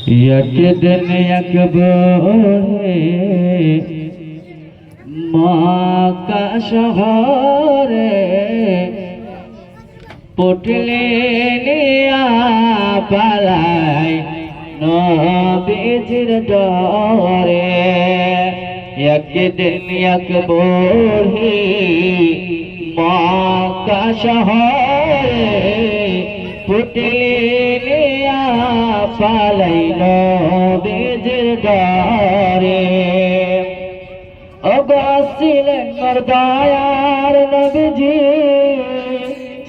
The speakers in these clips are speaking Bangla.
यकदिन यकबोरे मक्का शहरे पुटले लिया पालाई नबीजिर डरे यकदिन यकबोरे मक्का शहरे पुटले लिया पालाई नबीजिर डरे अगसिलेन मर्दायार नबीजी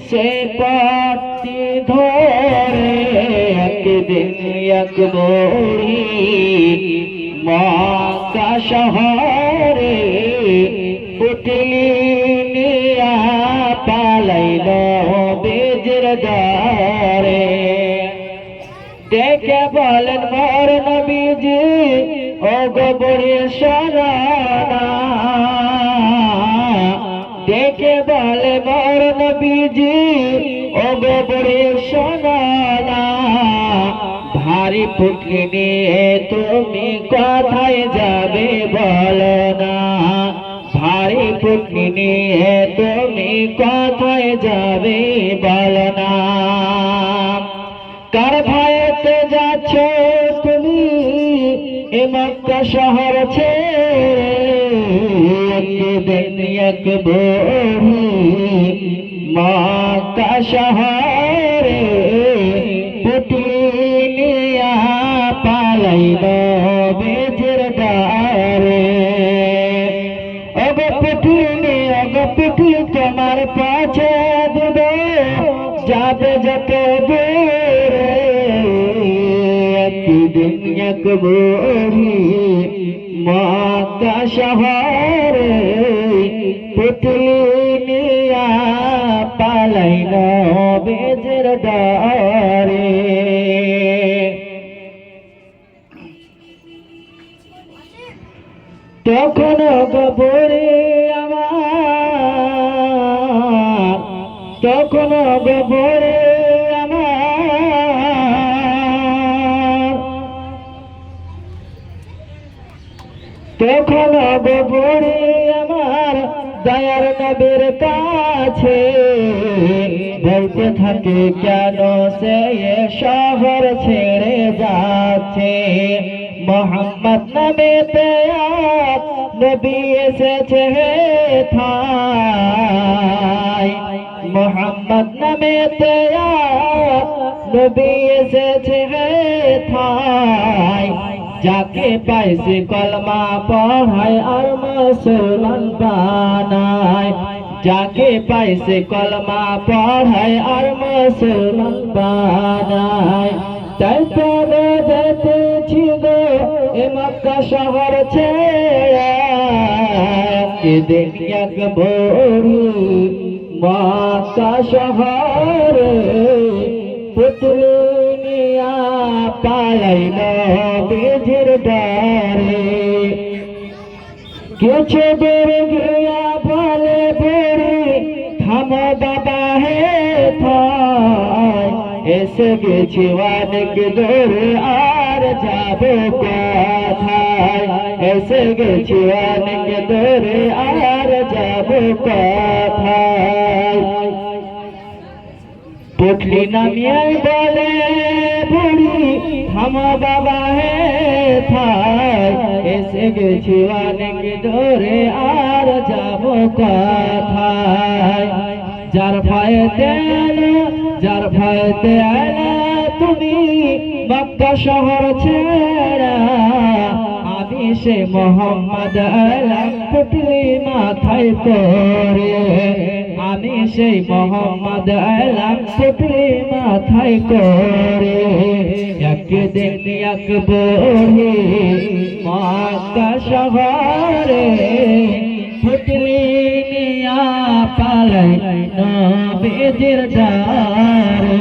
से पाती धरे एकदिन एकबोरी मक्का शहरे पुटली निया पालाई नबीजिर डरे देखे बोलेन मोर नबीजी ओ गोबरे शराना देखे बोले मोर नबीजी ओ गोबरे शराना भारी पुटली निये तुमी कोथाय जाबे बोलो ना भारी पुटली निये तुमी कोथाय जाबे बोलो ना कार भयते जाच्छो तुमी ए मक्का शहर छेड़े एकदिन एकबोरी मक्का शहरे पुटली लिया पालाई नबीजिर डरे अगो पुटली तुम्हार पाछे देबे जाबे जतो दूरे एकदिन एकबोरी मक्का शहरे पुटली निया पालाई नबीजिर डरे तखन गोबरे आमार तखन गोबरे तखन गोबरे आमार दयार नबीर काछे বলতে থাকে কেন সে শহর ছেড়ে যাচ্ছে মোহাম্মদ নামেতে আজ নবী এসেছে ঠাই মোহাম্মদ নামেতে আজ নবী এসেছে ঠাই যাকে পাইছে কলমা পড়ায় আর মুসলমান বানায় যাকে পাইছে কলমা পড়ায় আর মুসলমান বানায় তাই তো যেতেছি গো এ মক্কা শহর ছেড়ে একদিন একবোরি মক্কা শহরে পুটলি নিয়া পালাই নবীজির ডরে কিছু দূর গিয়া বলে বুড়ি থামো বাবা হে থাই এসে গেছি অনেক দূরে আর যাবো কোথায় এসে গেছি অনেক দূরে আর যাবো কোথায় পুটলি নামিয়ে বলে বুড়ি থামো বাবা হে থাই এসে গেছি অনেক দূরে আর যাবো কোথায় যার ভয়েতে এলে তুমি মক্কা শহর ছেড়া আমি সে মোহাম্মদ এলাম পুটলি মাথায় করে আমি সেই মোহাম্মদ এলাম পুটলি মাথায় করে একদিন একবোরি মক্কা শহরে পুটলি নিয়া পালাই নবীজির ডরে